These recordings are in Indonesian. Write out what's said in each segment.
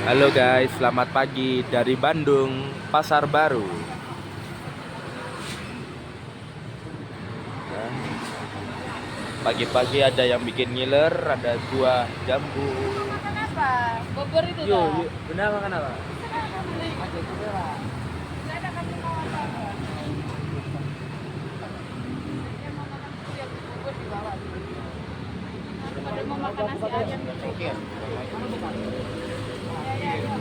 Halo guys, selamat pagi dari Bandung, Pasar Baru. Pagi-pagi ada yang bikin ngiler, ada buah jambu. Makan apa? Bogor itu Yuk, dah. yuk, benar makan apa? Nggak ada kami mau apa-apa. Dia mau makan kue Bogor di bawah. Pada mau makan nasi ayam gitu. Ya, ya, ya.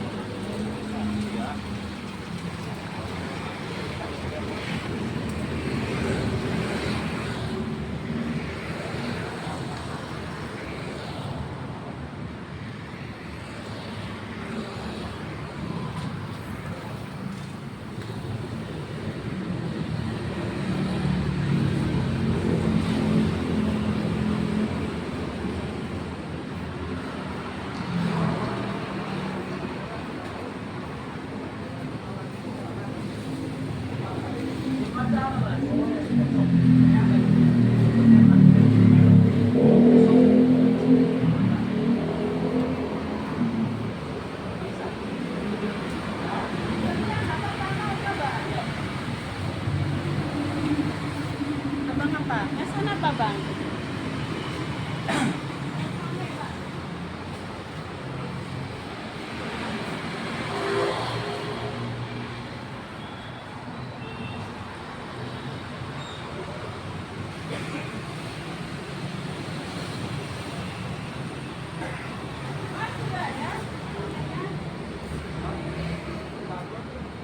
Abang apa? Pesan apa bang?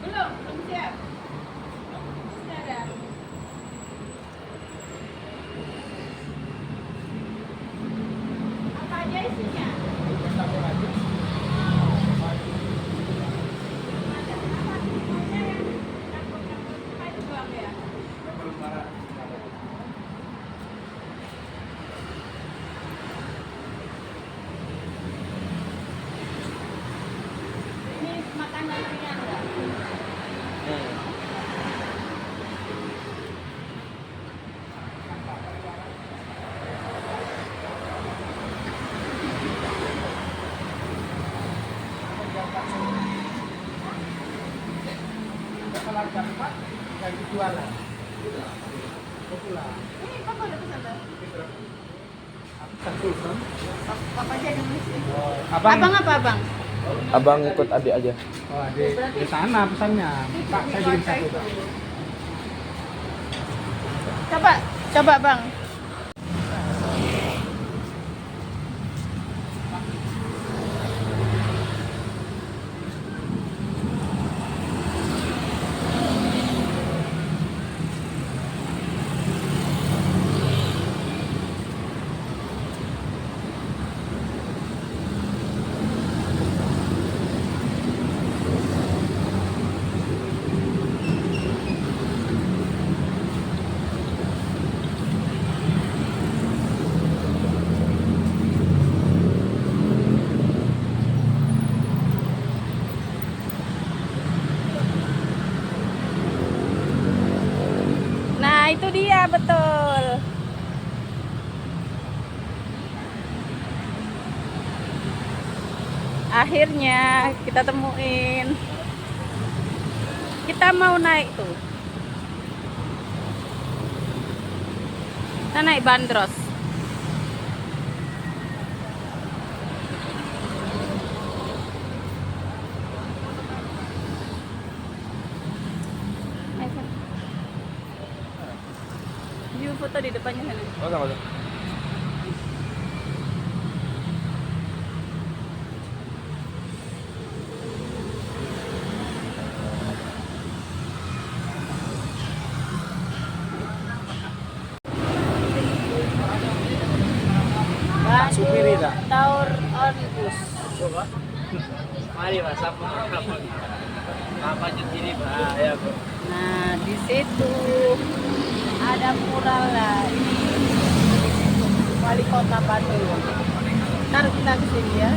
Belum siap. Sudah ada. Apa aja isinya? Ini makanan ringan nggak? Ini papa udah pesan Bang? Papa aja yang nulis. Abang apa abang? Abang ikut adik aja. Oh, di sana pesannya. Pak, saya kirim satu, Pak. Coba bang. Nah itu dia betul. Akhirnya kita temuin. Kita mau naik tuh. Kita naik bandros. View foto di depannya sana. Oh, sama tuh. supiri dah. Taur Onibus. Mari, Pak, sama apa ini, Pak? Ya, Bu. Nah di situ ada mural lah. Ini wali kota Bandung. Ntar kita kesini ya.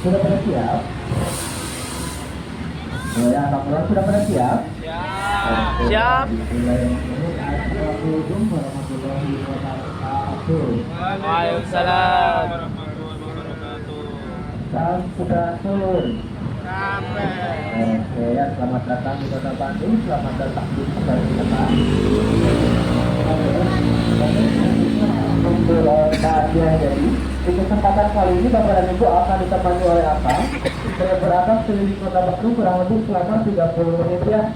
sudah pada siap? Ya, anak mural sudah pada siap? Siap. Assalamualaikum warahmatullahi wabarakatuh. Waalaikumsalam. Salam Sambatun. Oke, ya, selamat datang di Kota Bandung, selamat datang di Kota jadi di kesempatan kali ini Bapak dan Ibu akan ditemani oleh Akang. Saya berangkat keliling Kota Bandung kurang lebih selama 30 menit ya.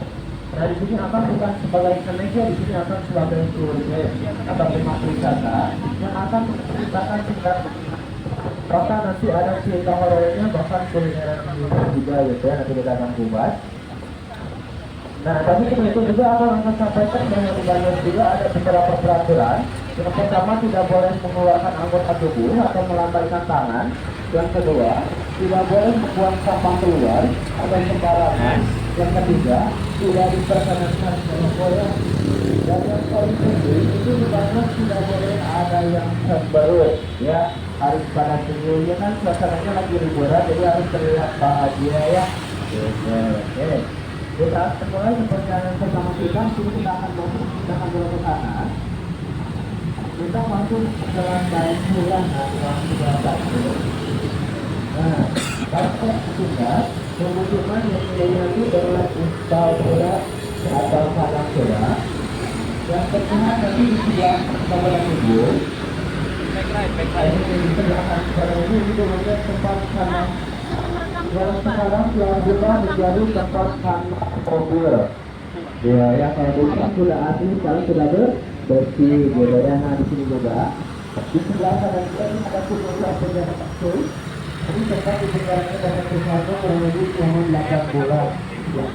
Nah di sini Akang bukan sebagai manajer, di sini Akang sebagai turis atau pemak wisata yang akan menceritakan tingkat bahkan nanti ada cerita horornya, bahkan kulineran juga gitu ya, nanti kita akan kupas. Nah, tapi itu juga akan sampaikan bahwa di Bandung juga ada beberapa peraturan. Yang pertama, tidak boleh mengeluarkan anggota tubuh atau melambaikan tangan. Yang kedua, tidak boleh membuang sampah keluar atau sembarangan. Yang ketiga, tidak diperkenankan berfoya. Dan yang paling penting itu di Bandung tidak boleh ada yang cemberut, ya. Harus pada senyumnya kan suasananya lagi liburan, jadi harus terlihat bahagia ya. Oke. Kita mulai perjalanan pertama kita, kita akan masuk, kita akan ke sana. Kita masuk jalan baik pulang, yang sudah satu. Nah, kalau kita kemudian yang lainnya itu adalah install bola atau palang bola. Yang pertama nanti di sebelah kanan tubuh. Ini di sebelah kanan ini itu adalah tempat kanan. Yang sekarang selanjutnya menjadi tempat kanan mobil. Ya, yang kalau bukan sudah asli, sekarang sudah bersih. Gitu ya. Nah di sini juga di sebelah kanan kita ini ada beberapa penjaga kecil. Ini tempat di sebenarnya dapat bersatu kurang lebih selama 8 bulan. Ya.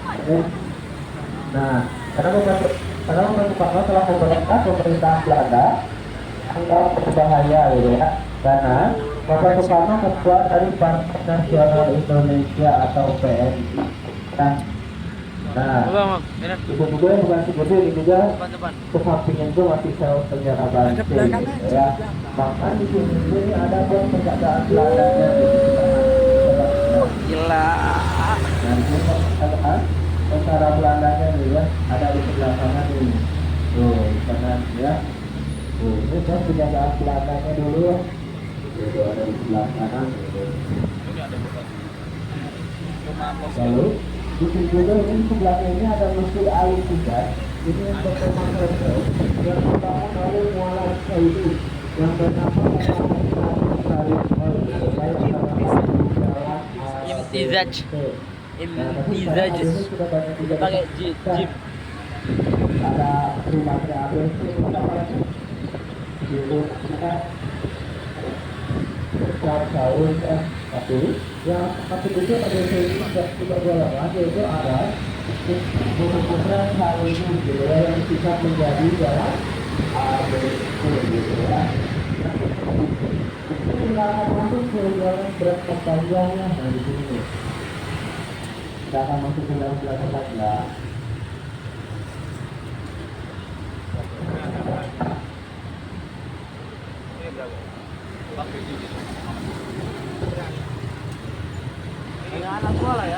Nah, karena Soekarno telah memerintah pemerintahan Belanda anggap berbahaya gitu ya. Karena Bapak Soekarno ketua dari Partai Nasional Indonesia atau PNI. Nah, itu juga yang bukan seperti ini juga kesampingan itu masih sel sejarah banting gitu ya. Bahkan di sini ada pun penjagaan Belandanya di Gila. Nah, di sini ada tentara Belandanya nih ya, ada di sebelah kanan nih. Tuh, di kanan ya. Tuh, ini kan penjagaan Belandanya dulu ya. Itu ada di sebelah kanan. Lalu di sini juga ini sebelahnya ini ada masjid air juga. Ini yang pertama yang dibangun oleh Muhammad Saidi yang bernama Imtizaj. Imtizaj. Pakai jeep. Ada rumah kreatif tahun satu yang satu itu pada sini tidak golongan yaitu ada putra tahun itu yang bisa menjadi jalan gitu ya. Kita akan masuk ke jalan berapa panjangnya dari sini. Kita akan masuk ke dalam berapa panjang. Anak gua lah ya.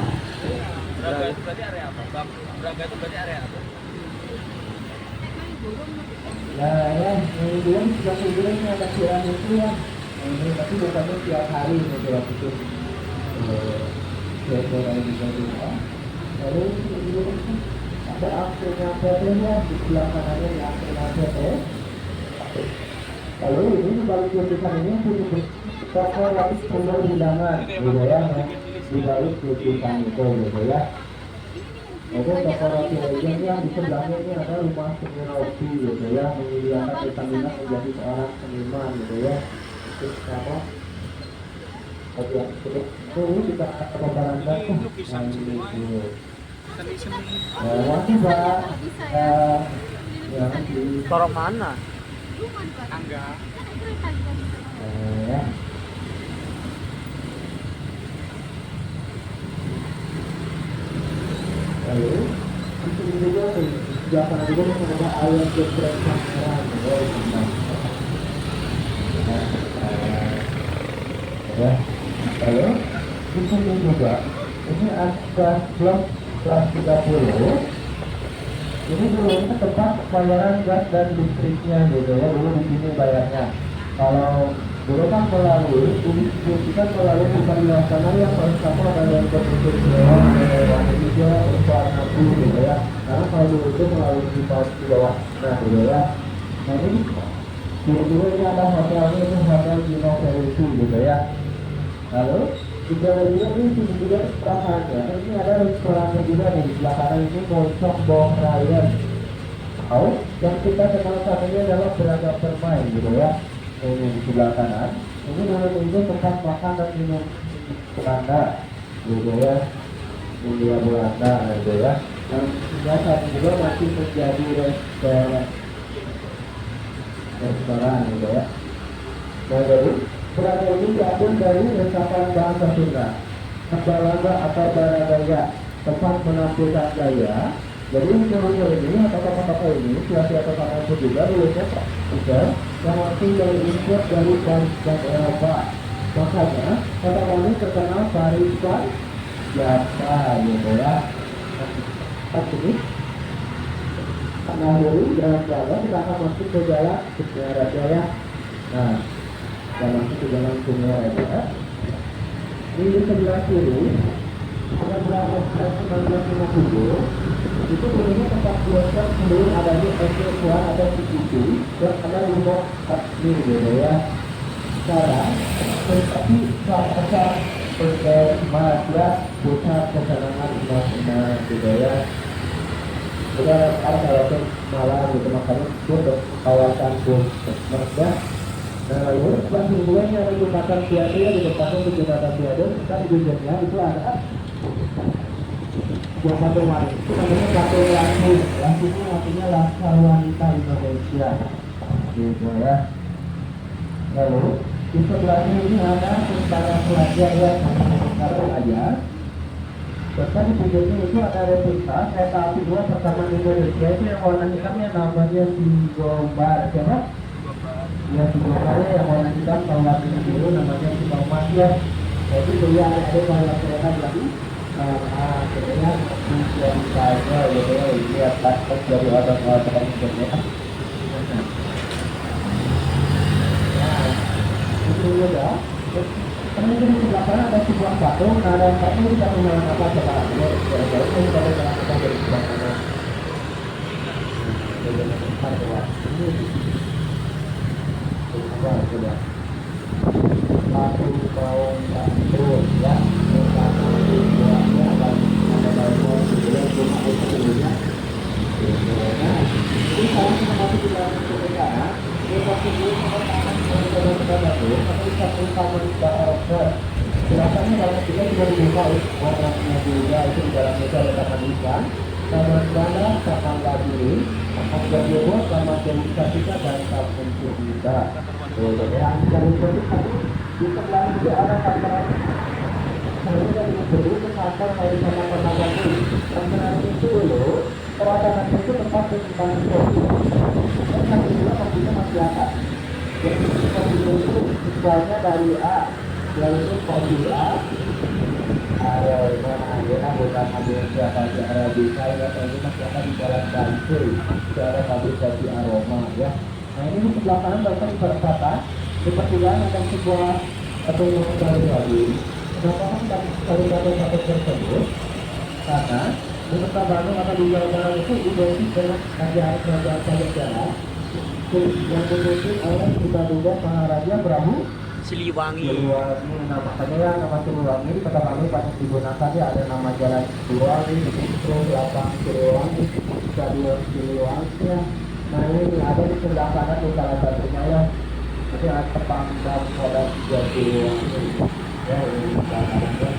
Braga itu berarti area apa? Braga itu berarti area apa? Ya, ini dia sudah sebenarnya ada siaran itu ya. Ini tapi bukannya tiap hari gitu waktu itu. Siaran juga juga. Lalu ini ada akhirnya PT-nya di sebelah kanannya di akhirnya PT. Lalu ini balik lukisan ini punya toko yang sumber undangan gitu ya, di balik lukisan itu gitu ya. Oke, toko roti legend yang di sebelahnya ini ada rumah seni roti gitu ya, menyediakan stamina menjadi seorang seniman gitu ya. Itu apa? Oke, itu kita pembahasan nah ini dulu. Masih Pak. Ya, di Torok mana? Angga. ya. Lalu di sini juga sebelah juga ada ayam geprek kamera gitu ya. Lalu di sini juga ini ada blok kelas 30. Ini dulunya tempat bayaran gas dan listriknya gitu ya, dulu di sini bayarnya. Kalau dulu kan melalui ini kan melalui bukan sana yang paling sama ada yang berbentuk lewat ada warna hijau warna biru gitu ya. Karena kalau dulu itu melalui di bawah nah gitu ya. Nah ini dulu ini ada hotelnya, itu hotel Gino Verisi gitu ya. Lalu di galeria ini juga belakangnya ini ada restorannya juga nih, di sebelah kanan ini Pojok Bong Ryan. Oh, yang kita kenal satunya adalah beragam permain gitu ya. Ini di sebelah kanan ini dulu itu tempat makan dan minum Belanda gitu ya, India Belanda gitu ya. Dan saat juga masih menjadi restoran gitu ya. Nah jadi berada ini diambil dari resapan bahasa Sunda, Balanda atau Baradaya, tempat menampilkan gaya. Jadi dulunya ini atau toko-toko ini siapa itu juga dulunya juga yang masih dari import dari Paris dan Eropa. Makanya kota ini terkenal Paris dan Java gitu ya. Ini nah dari jalan-jalan kita akan masuk ke jalan Raya. Nah kita masuk ke jalan Raya. Di sebelah kiri ada berapa 1950 itu dulunya tempat biasa sebelum adanya SC1 atau CCTV dan ada rumah ini gitu ya. Sekarang seperti pasar Malaysia pusat kesenangan nasional gitu ya. Udah ada kawasan malam gitu, makanya itu kawasan mereka. Nah lalu setelah hubungannya ada jembatan tiada di depan itu jembatan tiada, kita di ujungnya itu ada buah batu wanita. Itu namanya batu langsung. Langsungnya artinya Laskar Wanita Indonesia gitu ya. Lalu di sebelahnya ini ada tentara pelajar yang tentara pelajar. Bahkan di pinggirnya itu ada replika kereta api 2 pertama di Indonesia, itu yang warna hitamnya namanya Sigombar, siapa? Ya Sigombar yang warna hitam, kalau warna biru namanya Sigombar ya. Jadi dia ada warna kereta lagi. Sebenarnya menjadi saja gitu ya, lihat pas dari orang-orang gitu ya. Nah, itu udah. Kemudian di sebelah kanan ada sebuah patung, nah dan patung kita menggunakan apa coba? Ya, kira-kira ini kita akan lakukan dari sebelah kanan. Ini apa coba? Patung kaum patung ya, ada banyak juga rumah sebelumnya. Nah, ini kalau kita masuk di dalam sekarang, kita perlu mengatakan satu utama di Eropa. Silakannya dalam juga dibuka warnanya juga itu di dalam itu ada taman ikan, taman bandar, taman labirin, taman berjodoh, taman demokratika dan taman cerita. Yang dari itu tadi di sebelah juga ada kantor. Saya dari dulu ke kantor dari taman itu. Kantor itu dulu peralatan itu tempat penyimpanan kopi. Dan kami juga kopinya masih ada. Jadi kopi itu misalnya dari A, yaitu kopi A, aroma, bukan ambil siapa di Arabica ya, ini masih ada di Jalan Bantul, itu ada pabrik kopi aroma ya. Nah ini di sebelah kanan bahkan di perempatan, di pertigaan ada sebuah atau dari lagi. Kenapa kan dari satu tersebut? Karena di kota Bandung atau di Jawa Barat itu identik dengan kerajaan Pajajaran yang dipimpin oleh kita duga Maharaja Prabu Siliwangi. Nah makanya ya nama Siliwangi di kota Bandung banyak digunakan ya, ada nama jalan Siliwangi, terus lapang Siliwangi, stadion Siliwangi ya. Nah ini ada di sebelah kanan di salah satunya ya. Nanti ada Pangdam Kodam 3 Siliwangi ya, ini di kanan ya.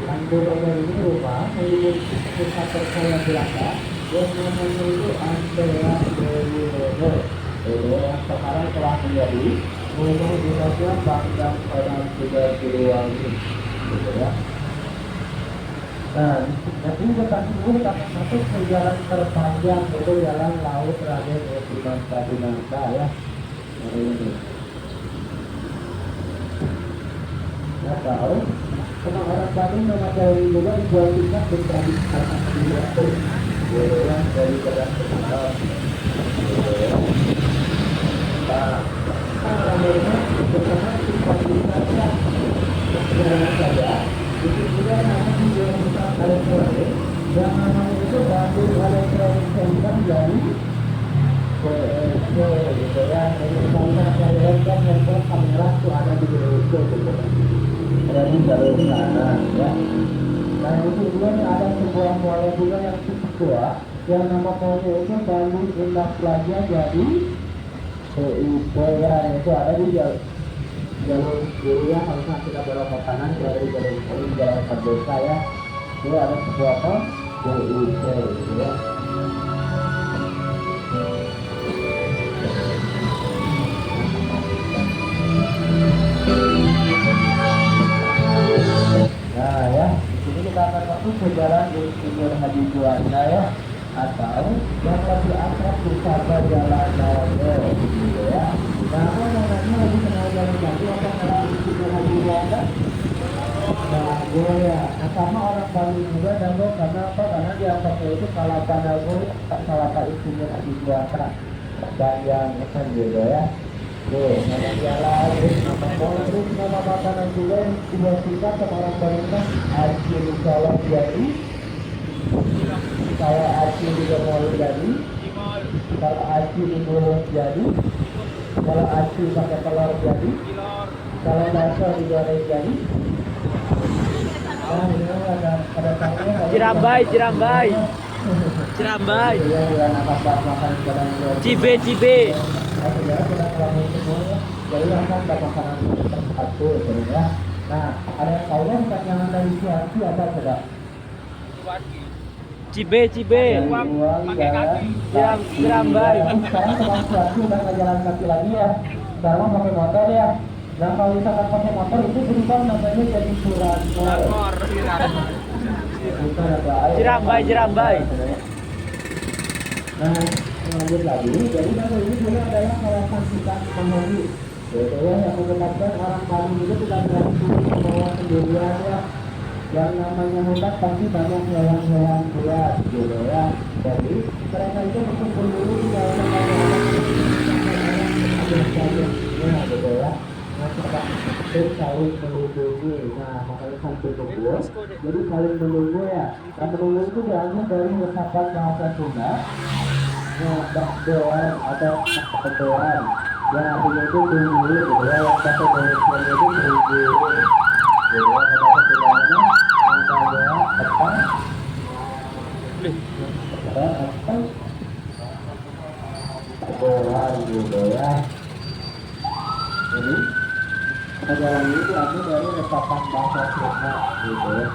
Andorra ini rumah memiliki pusat percaya Belanda yang namanya itu Andorra Belanda. Yang sekarang telah menjadi rumah dinasnya Pangdam Kodam 3 Siliwangi gitu ya. Nah, nanti kita masuk ke jalan terpanjang, itu jalan Laut Raden Dinata ya. Nah ini. Nah tahu Sama orang Bandung nama Jawi juga dijual tingkat dan tradisi karena itu yang dari beras terkenal. Nah, namanya bersama tingkat tingkatnya jalan saja. Itu juga nama dijual tingkat elektronik. Yang namanya itu Bandung Elektronik Center dari gitu ya. Jadi misalnya kalian kan handphone kamera tuh ada di Indonesia gitu. Ada di jalur sana ya. Nah itu juga ada sebuah mall juga yang cukup tua yang nama mallnya itu Bandung Indah Plaza jadi PIP ya, itu ada di jalur kiri ya, harusnya kita belok ke kanan dari jalur kiri jalan Merdeka ya. Itu ada sebuah mall PIP gitu ya. Nah ya, ini kita akan masuk ke jalan Insinyur Haji Juanda ya, atau yang lebih akrab disapa Jalan Dago gitu ya. Nah, apa namanya lagi kenal jalan Dago apa nama Insinyur Haji Juanda? Dago ya. Nah, sama orang Bali juga Dago karena apa? Karena dianggapnya itu Kalapa Dago, Kalapa Insinyur Haji Juanda dan yang gitu ya. Tuh, nama jalan, nama mall, terus nama makanan juga yang dibuat sama orang Bandung Aci Salah jadi, saya Aci juga mau jadi, kalau Aci digoreng jadi, kalau Aci pakai telur jadi, kalau bakso digoreng jadi. Nah, ini ada tahunya. Cirambai. Cibe. Jadi akan dapat makanan satu ya. Nah, ada yang tahu kan yang dari Cianci apa sudah? Cibe. Cirambai. Sekarang teman Cianci udah nggak jalan kaki lagi ya. Sekarang mah pakai motor ya. Dan kalau misalkan pakai motor itu berubah namanya jadi Suranmor. Cirambai. Nah, lanjut lagi. Jadi kalau ini juga adalah kawasan hutan Mahoni. Yaitu yang menyebabkan orang Bali itu tidak berani membawa sendirian ya. Yang namanya hutan pasti banyak hewan-hewan buas gitu ya. Jadi mereka itu berkumpul dulu di kawasan ya gitu ya. Nah, kita saling melindungi. Nah, makanya sampai berbuat. Jadi saling menunggu ya. Dan menunggu itu diambil dari ucapan bahasa Sunda. Doan atau doan yang artinya itu tunggu gitu ya, yang kata Indonesia itu tunggu gitu ya, kata Sundanya antara apa doan gitu ya. Jadi ajaran ini diambil dari ucapan bahasa Sunda gitu ya.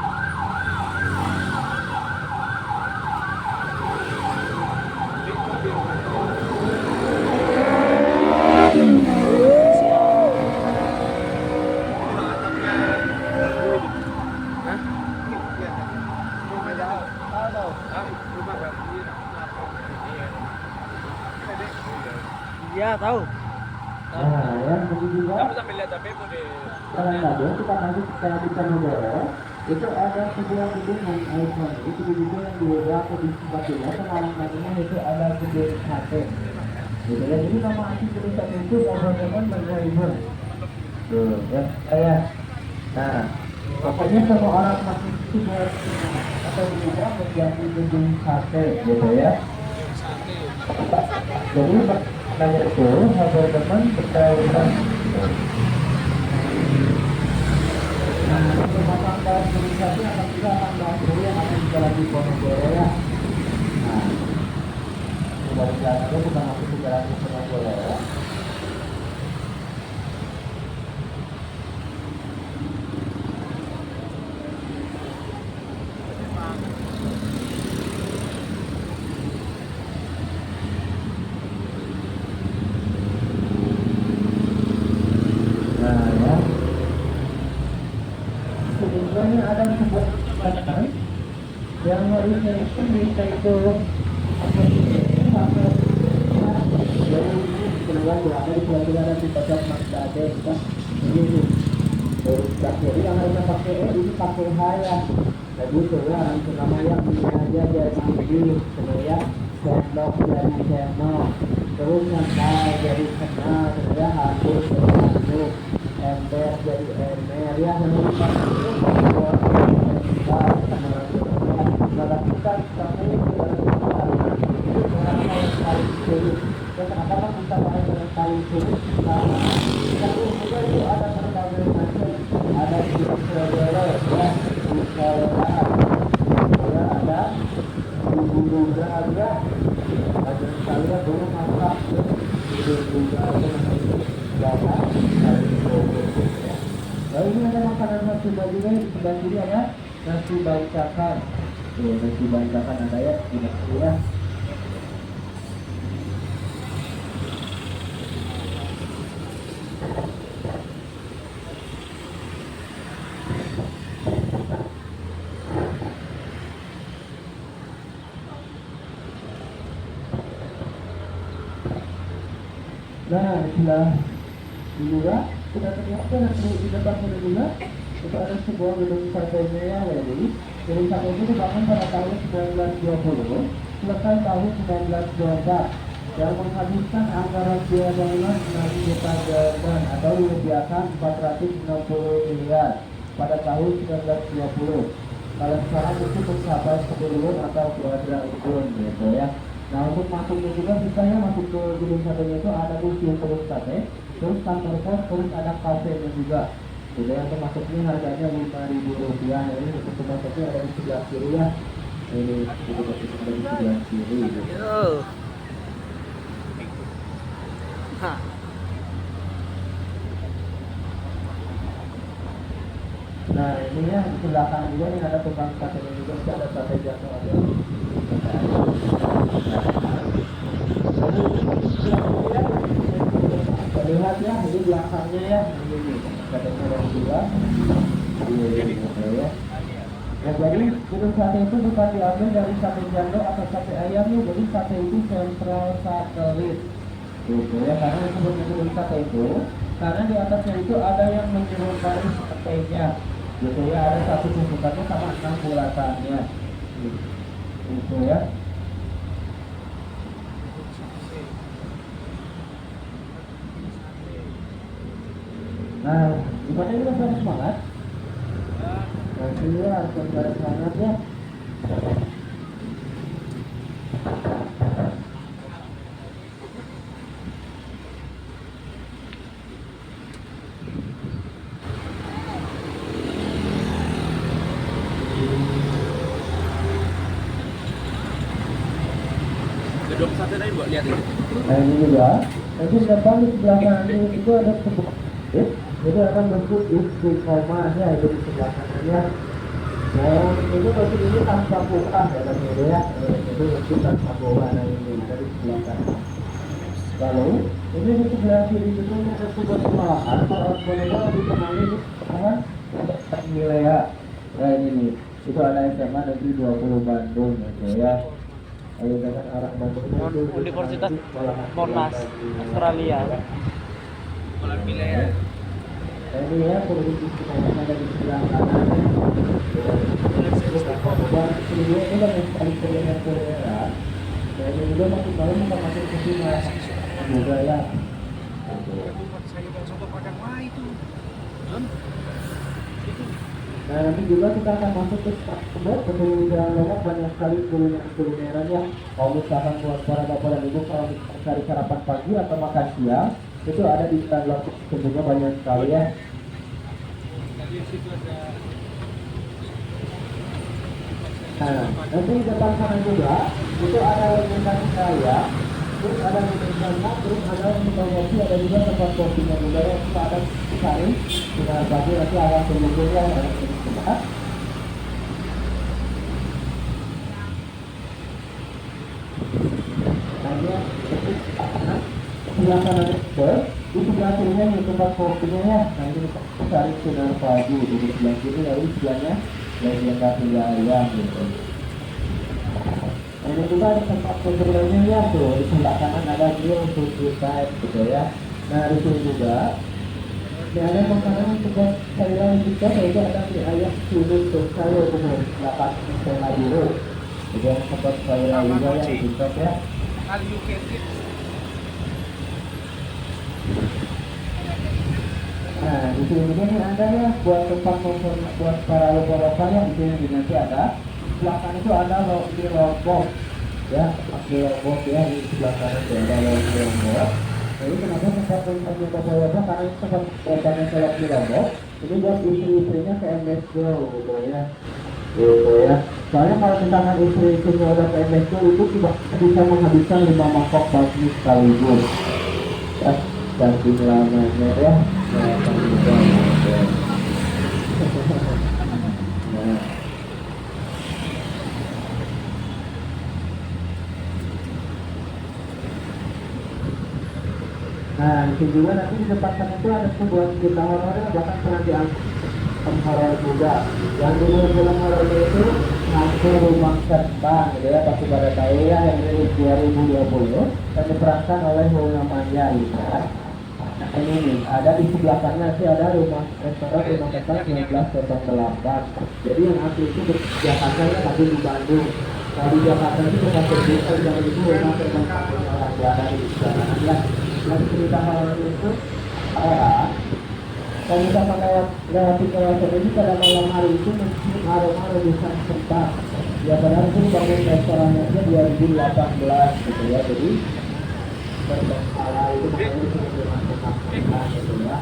Iya, tahu. Nah, ya, begitu juga. Kamu sambil lihat HP mu deh. Kalau tadi kita masuk ke Diponegoro, itu ada sebuah gedung yang ikonik. Itu juga yang beberapa di tempat juga sama orang Bandung itu ada gedung sate. Gitu ya. Jadi nama asli gedung sate itu teman-teman berhibur. Tuh, ya, saya. Nah, pokoknya semua orang masih itu buat atau juga menjadi gedung sate, gitu ya. Jadi nanya itu teman-teman berkaitan. Nah, untuk bahas organisasi akan juga akan bahas dulu yang akan jalan di Diponegoro ya. Nah, dari jalan itu kita masuk ke jalan di Diponegoro. Nah, ya. Sebenarnya ada sebuah kata yang harusnya itu bisa itu sampai jadi kenapa ada di pelajaran di pajak Mas Ade kita begitu. Terus jadi yang harusnya pakai E ini pakai H ya. Jadi itu ya itu namanya ini aja jadi ambil sebenarnya sendok jadi sendok. Terus yang kenal jadi kenal sebenarnya handuk jadi handuk. Ember jadi ember ya yang lupa itu kalau kita sampai kenapa kita pakai dengan kain sulit karena juga itu ada berbagai macam ada Surabaya ya Surabaya ada juga ada saya dulu masak itu juga ada jasa nah ini ada makanan nasi juga di sebelah kiri ada nasi bancakan nasi bancakan ada ya tidak ya. Nah, setelah juga sudah terlihat di depan juga itu ada sebuah gedung sate mewah ya jadi gedung sate itu dibangun pada tahun 1920 selesai tahun 1924 dan menghabiskan anggaran biaya bangunan 6 juta dolar atau dirupiahkan 460 miliar pada tahun 1920. Kalau sekarang itu mencapai 10 triliun atau 2 triliun gitu ya. Nah untuk masuknya juga bisa ya masuk ke gedung satenya itu ada museum terus sate, terus kantor pos, terus ada kafe juga. Jadi yang termasuknya harganya Rp5.000. Ini untuk masuknya ada di sebelah kiri ya. Ini untuk ada di sebelah kiri. Gitu. Nah ini ya di sebelah kanan juga ini ada tukang sate juga, ada sate jatuh ada. Lihat ya, ini belakangnya ya, ini katanya ada juga. Ya. Nah, jadi gedung sate itu bukan diambil dari sate jando atau sate ayam ya, jadi sate itu sentral satelit. Gitu ya, karena disebut gedung sate itu, karena di atasnya itu ada yang menyerupai satenya. Gitu ya, ada satu tumpukannya sama 6 bulatannya. Gitu ya. Nah, gimana ini harus semangat? Nanti ya, harus ada semangat ya. Gedung sate tadi buat lihat ini. Nah ini juga, nanti depan di sebelah kanan itu ada sebuah jadi akan bentuk istiqomah ya itu di sebelah kanannya. Nah ini bentuk ini tanpa buah ya tadi ya, itu bentuk tanpa buah nah ini dari sebelah kanan. Lalu ini di sebelah kiri itu ada sebuah sekolahan kalau boleh dikenali dengan nilai ya. Nah ini nih, itu ada SMA Negeri 20 Bandung gitu ya. Lalu dengan arah Bandung Universitas Monash Australia. Ini ya produk istiqomah ada di sebelah kanan. Dan ini banyak sekali kuliner-kuliner. Dan ini juga masuk dalam masuk ke sini juga ya. Nah nanti juga kita akan masuk ke spot betul jalan lewat banyak sekali kulineran ya. Kalau misalkan buat para bapak dan ibu kalau cari sarapan pagi atau makan siang itu ada di stand lokal tentunya banyak sekali ya. Nah nanti di depan sana juga itu ada organisasi kaya, terus ada organisasi, terus ada kopi, ada juga tempat kopinya juga ya. Kita ada cari dengan pagi nanti awal sebelumnya ada tempat. Sebelah kanan di sebelah kirinya di tempat kopinya ya. Nah ini cari sinar pagi di sebelah kiri lalu sebelahnya legenda ayam gitu. Nah ini juga ada tempat kontrolnya ya tuh di sebelah kanan ada grill untuk kita gitu ya. Nah di sini juga Di ada makanan untuk sayuran juga, yaitu ada mie ayam kuning untuk sayur umur 8,5 euro. Jadi yang sempat sayuran juga ya di TikTok ya. Nah, di sini juga nih ada ya buat tempat nongkrong buat para lokal ya, di sini nanti ada. Sebelah kanan itu ada di lombok ya, pakai lombok ya, di sebelah kanan itu ada lombok. Jadi kenapa tempat nongkrong lombok? Karena itu tempat banyak selok di lombok. Ini buat istri-istrinya ke MSGO gitu ya. Gitu ya. Soalnya kalau misalkan istri-istrinya udah ke MSGO itu bisa menghabiskan 5 mangkok bakmi sekaligus. Ya, saking lamanya ya. Nah, di sini juga nanti di depan sana itu ada sebuah cerita horor, bahkan pernah diangkat horor juga. Yang dulu film horornya itu hantu rumah kembang, gitu ya, pasti pada tahu ya, yang dari 2020 dan diperankan oleh Luna Maya gitu kan. Nah, ini nih, ada di sebelah kanan sih ada rumah restoran rumah kembang 1908. Jadi yang asli itu di Jakarta ya, tapi di Bandung. Kalau di Jakarta itu rumah berbeda, yang itu rumah kembang orang Belanda di sebelah kanan ya. Yang cerita horor itu orang kalau misalkan lewati kawasan ini pada malam hari itu mencium aroma rebusan kembang. Ya padahal itu bangun restorannya aja 2018 gitu ya, jadi berkala itu makanya itu dimasukkan gitu ya.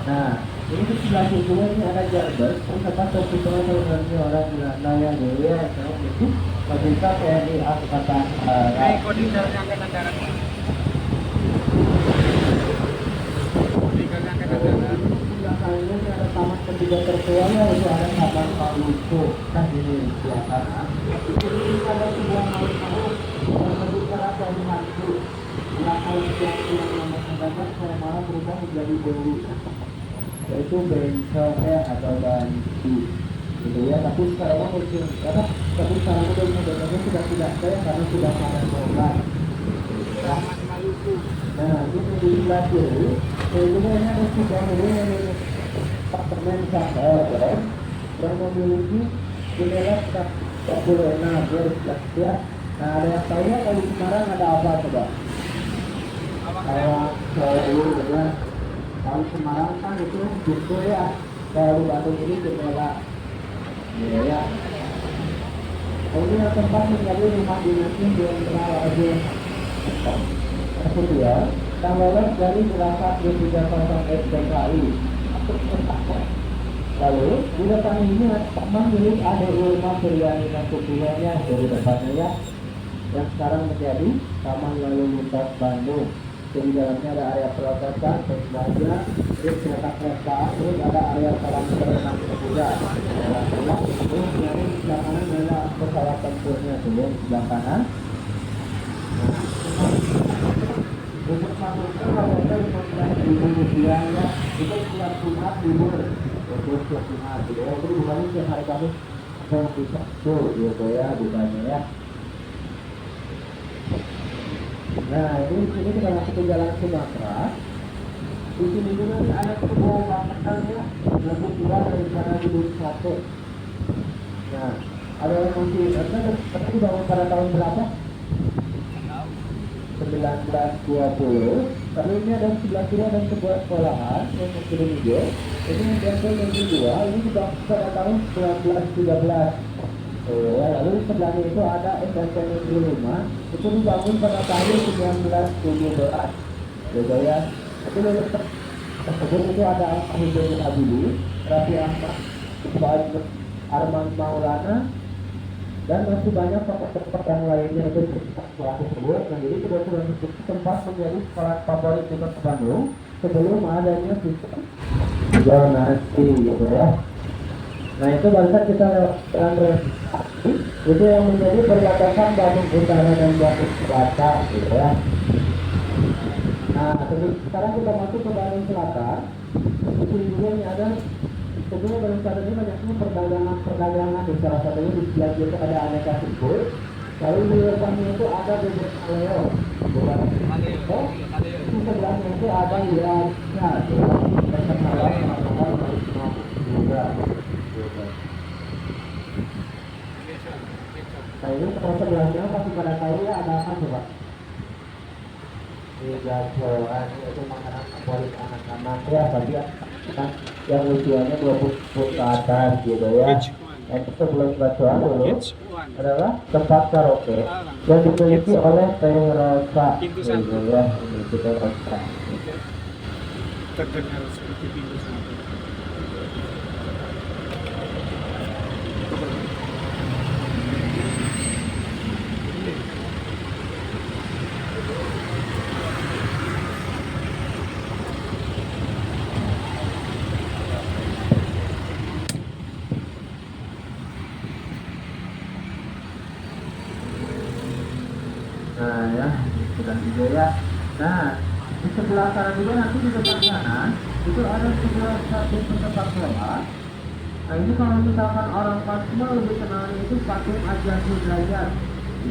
Nah, ini di sebelah sini juga ini ada Jarbas, tempat topi penontonnya orang Belanda yang dulu ya, itu pemerintah TNI Angkatan Darat. Ini ada taman ketiga tertua ya, itu ada Taman Paluco. Nah ini belakang. Ini ada sebuah malu-malu yang berbicara dari hantu. Belakang yang nama mendadak saya malah berubah menjadi bau. Yaitu bencong ya atau banci. Gitu ya, tapi sekarang mungkin karena tapi sekarang udah sudah tidak saya karena sudah panen bola. Nah, ini di sebelah kiri, sebenarnya ada sebuah rumah yang apartemen Sahel, yang memiliki jendela 46 belas ya. Nah, ada yang tahu ya kalau di Semarang ada apa coba? Kalau dulu ya, kalau Semarang kan itu pintu ya, kalau di Bandung ini jendela, ya. Ini tempat menjadi rumah dinasnya Jenderal aja. Kemudian, yang lolos dari gerakan D30 SPKI. Lalu, di depan ini teman milik ada Ilma Suryani dan kuburannya dari depannya ya, yang sekarang menjadi Taman Lalu Lintas Bandung. Di dalamnya ada area perototan, pembaca, terus kereta, terus ada area kolam berenang kuda. Terus dari sebelah kanan adalah pesawat tempurnya dulu sebelah kanan. Untuk masukkan kalau ada 15.000 rupiah ya, itu setiap Jumat libur, untuk setiap Jumat gitu ya, jadi bukannya setiap hari Kamis atau bisa tuh gitu ya, bukannya ya. Nah ini kita masuk ke Jalan Sumatera. Di sini juga ada sebuah bangunan ya, lebih tua dari sana gedung sate. Nah ada yang masih ada tapi bangun pada tahun berapa? 1920. Lalu ini ada sebelah kiri dan sebuah sekolahan yang gedung hijau. Ini yang diambil yang kedua, ini dibangun pada tahun 1913. Lalu di sebelahnya itu ada SMP Negeri 5, itu dibangun pada tahun 1917. Gitu ya. Itu tersebut itu ada Hidayat Habibie, Raffi Ahmad, Arman Maulana, dan masih banyak tokoh-tokoh yang lainnya itu sekolah tersebut. Nah jadi kebetulan itu tempat menjadi sekolah favorit di Kota Bandung sebelum adanya sistem zonasi gitu ya. Nah itu barusan kita lewat itu yang menjadi perbatasan Bandung Utara dan Bandung Selatan gitu ya. Nah sekarang kita masuk ke Bandung Selatan. Di sini juga ini ada sebenarnya Bandung Selatan ini banyaknya perdagangan di salah satunya di sebelah itu ada aneka seafood. Lalu di depannya itu ada bebek kaleo, bukan? Di sebelahnya itu ada ya, terhadap masukan juga. Nah ini sebelahnya pasti pada tahu ya ada apa coba? Jagoan itu makanan favorit anak-anak ya, bagi yang usianya 20 ke atas gitu ya. Dan sebelum gacoan dulu adalah tempat karaoke yang dimiliki oleh Teh Rosa gitu ya, dimiliki Teh Rosa. Terdengar seperti pintu satu. Nah ya, sudah juga ya. Nah, di sebelah kanan juga nanti di depan kanan itu ada sebuah satu tempat bola. Nah ini kalau misalkan orang Papua lebih kenalnya itu patung Ajah Sudrajat.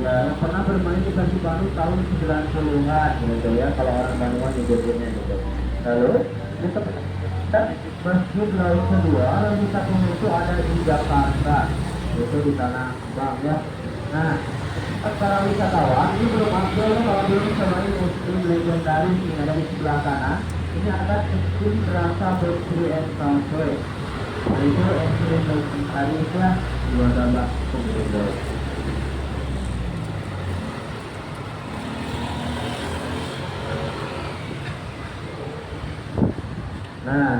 Ya, yang pernah bermain di Kaki Baru tahun 90-an gitu ya, kalau orang Bandungan nyebutnya gitu. Lalu di tempat Masjid Laut kedua, lalu satu itu ada di Jakarta, itu di Tanah Abang ya. Nah, para wisatawan ini belum update ya, kalau belum selain muslim legendaris yang ada di sebelah kanan, ini ada ekstrim rasa bakery and cafe. Nah itu ekstrim legendaris ya, dua dabak kemudian. Nah,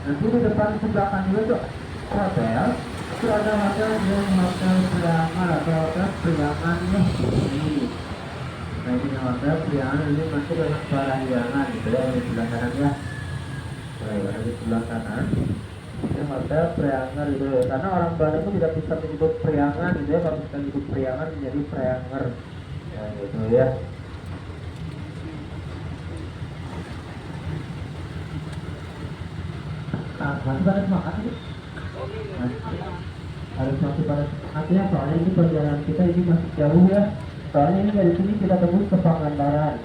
nanti di depan sebelah kanan itu hotel. Itu ada hotel yang hotel Priangan atau hotel Priangan ya ini. Nah ini hotel Priangan ini masih dengan Parahyangan gitu ya, di sebelah kanan ya. Nah di sebelah kanan ini hotel Priangan gitu ya. Karena orang Bandung itu tidak bisa menyebut Priangan gitu ya, kalau kita menyebut Priangan menjadi Prianger. Nah gitu ya. Nah, masih pada semangat sih. Harus masih pada semangatnya, soalnya ini perjalanan kita ini masih jauh ya. Soalnya ini dari sini kita tembus ke Pangandaran.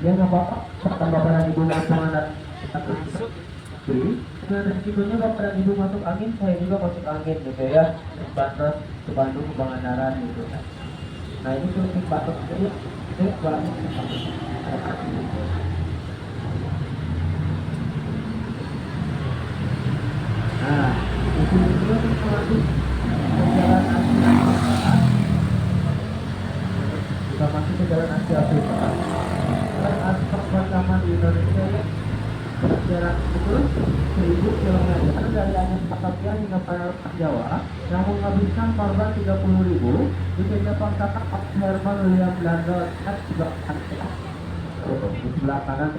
Ya nggak apa-apa, kata bapak dan ibu masuk Pangandaran. Jadi, resikonya bapak dan ibu masuk angin, saya juga masuk angin gitu ya. Banten ke Bandung ke Pangandaran gitu. Nah ini tuh batok itu, Nah, itu juga termasuk perjalanan Asia. Kita masuk ke jalan Asia Afrika. Dan aspek pertama di Indonesia ya, jarak itu 1000 km dari Aceh Batavia hingga Palembang Jawa, yang menghabiskan korban 30.000 di kehidupan kata Herman William Landor di sebelah kanan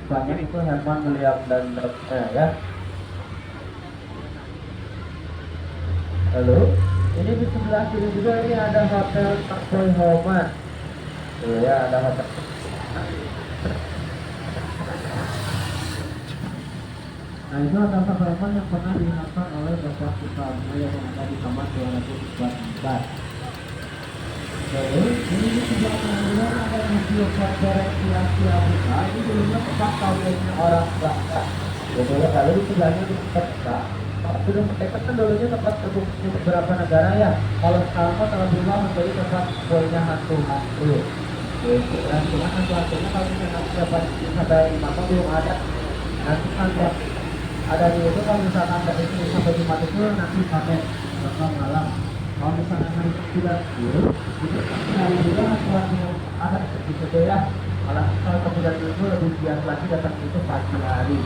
banyak itu Herman William Landor ya. Lalu ini di sebelah kiri juga ini ada hotel Takboy Homan. Tuh ya, ada hotel. Nah itu hotel Takboy Homan yang pernah digunakan oleh Bapak Soekarno yang ada di kamar 244. Lalu ini di sebelah kanan juga ada Museum Konferensi Asia Afrika. Ini dulunya tempat kawinnya orang Bangka. Jadi lalu di sebelahnya di tempat sudah mereka kan dulunya tempat produksi beberapa negara ya. Kalau sekarang telah berubah menjadi tempat poinnya hantu-hantu. Dan cuma hantu-hantunya kalau misalnya siapa ada di mata belum ada. Nanti kan ada di itu kalau misalkan dari sini sampai Jumat itu nanti pakai bakal malam. Kalau misalnya hari tidak itu hari juga hantu-hantu ada di situ ya. Kalau kemudian itu lebih bias lagi datang itu pagi hari.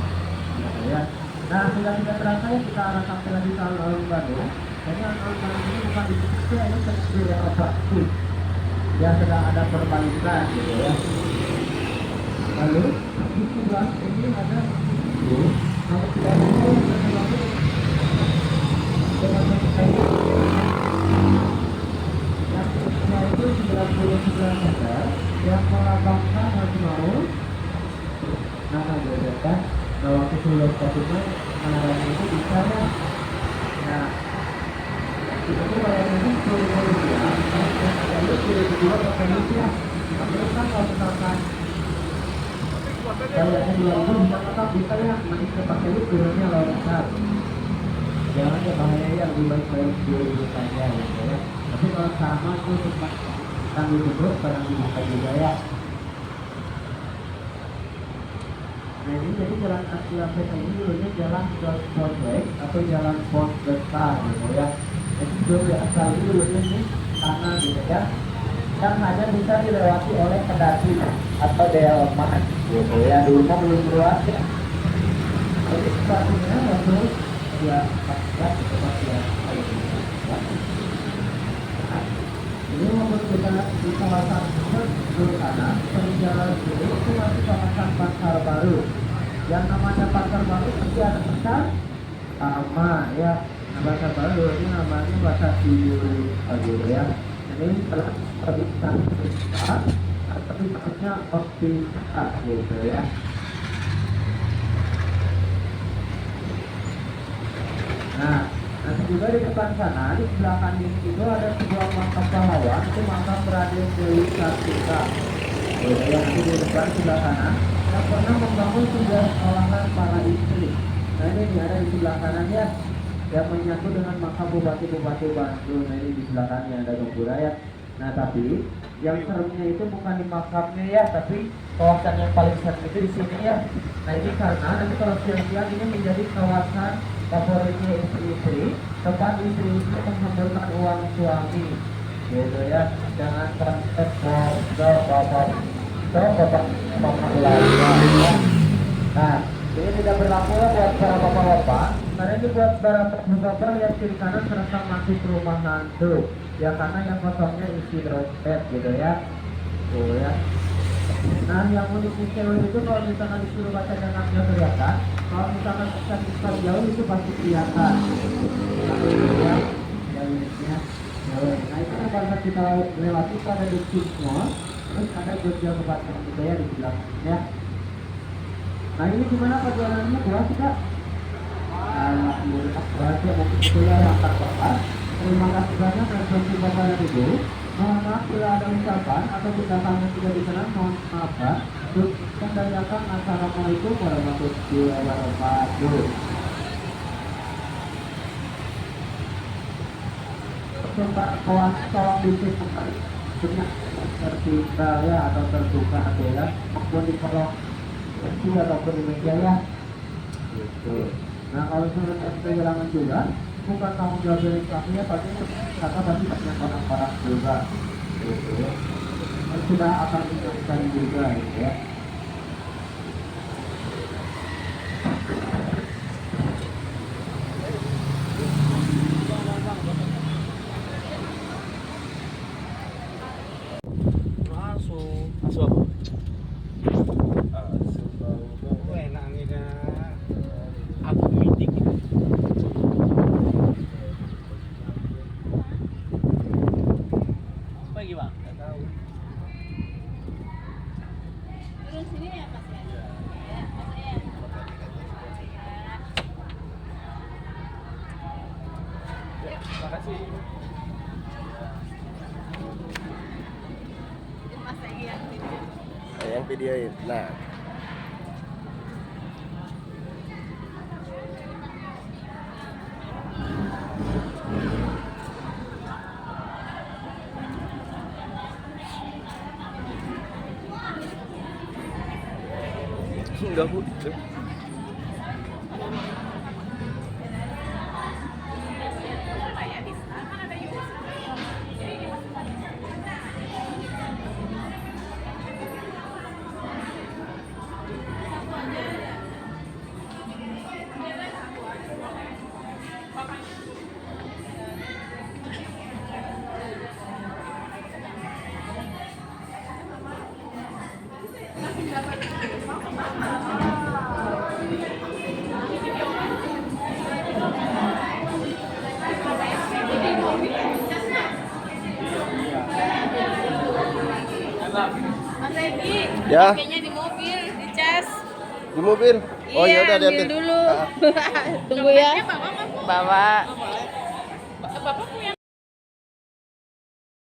Gitu ya. Nah, sudah tidak terasa ya kita akan sampai lagi ke alun-alun Bandung. Jadi alun-alun Bandung ini bukan di sini, ini seperti renovasi yang sedang ada perbaikan gitu ya. Lalu di sebelah ini ada kalau kita lihat yang itu 99 meter yang melambangkan Haji nama kan bahwa sebelum COVID-nya mengalami itu bisa ya. Nah, itu kalau ini Rupiah, lalu kedua pakai Rupiah. Terus kan kalau misalkan Kalau yang 2000 bisa tetap bisa ya, masih terpakai itu turunnya loncat. Jangan ya bahaya ya, lebih baik bayar 2000 saja gitu ya. Tapi kalau sama itu sempat tanggung terus barang dibuka juga ya. Nah ini jadi jalan Asia ini dulunya jalan Komplek atau jalan pos besar gitu ya. Jadi dulu asal ini dulunya ini tanah gitu ya. Dan hanya bisa dilewati oleh pendaki atau delman gitu ya. Dulu mah belum luas ya. Jadi sepatunya langsung ya pakai gitu ya. Ini membuat kita di kawasan dulu sana perjalanan dulu itu masih kawasan pasar baru. Yang namanya pasar baru pasti ada pasar sama ya. Nah, pasar baru ini namanya pasar Cibulu gitu ya. Ini telah terbitkan tapi pasarnya optimisa gitu ya. Nah, nanti juga di depan sana, di sebelah kanan itu ada sebuah makam pahlawan, itu makam Raden Dewi Sartika. Yang nanti di depan sebelah kanan, yang pernah membangun sebuah sekolahan para istri. Nah ini ada di sebelah kanan ya, yang menyangkut dengan makam Bupati-Bupati Bandung. Nah ini di sebelah kanan yang ada Gempura ya. Nah tapi yang seremnya itu bukan di makamnya ya, tapi kawasan yang paling serem itu di sini ya. Nah ini karena nanti kalau siang-siang ini menjadi kawasan favoritnya istri-istri, tempat istri-istri menghamburkan uang suami gitu ya, jangan transfer ke bapak keluarga ya. Nah ini tidak berlaku ya buat para bapak-bapak, karena ini buat para bapak yang kiri kanan serasa masuk rumah hantu ya, karena yang kosongnya isi dompet gitu ya. Tuh ya. Nah yang uniknya cewek itu kalau misalkan disuruh baca dengan nggak kelihatan, kalau misalkan bisa jauh itu pasti kelihatan. Ya, uniknya cewek. Nah itu pada kita lewati pada di Mall, terus ada Jogja Kebacan juga ya di belakangnya. Nah ini gimana perjalanannya, puas Kak? Alhamdulillah berhasil, mungkin itu ya yang terbatas. Terima kasih banyak dan Bapak dan Ibu. Mohon maaf bila ada ucapan atau tindakan yang tidak dikenal, mohon maaf ya. Menanyakan Assalamualaikum warahmatullahi wabarakatuh. Pak kawan tolong disimpulkan dengan terbuka ya atau terbuka ya, maupun di kolom kecil ataupun di meja ya. Gitu. Nah kalau surat SP hilangan juga, bukan tanggung jawab dari pelakunya, pasti kata pasti banyak orang-orang juga gitu ya. Sudah akan diingatkan juga gitu ya. Masuk apa? Enak nih dah. Aku mitik. Pagi bang? Nggak tahu. Turun sini ya Mas ya? Ya, Mas ya. Ya, makasih. Mas lagi yang video. Yang videoin. Nah, Enggak bu. Mas Egi, Ya. pakainya di mobil, di cas. di mobil. Oh Iya, ya udah ambil diambil. dulu. Ah. Tunggu ya. Bawa. Bapak punya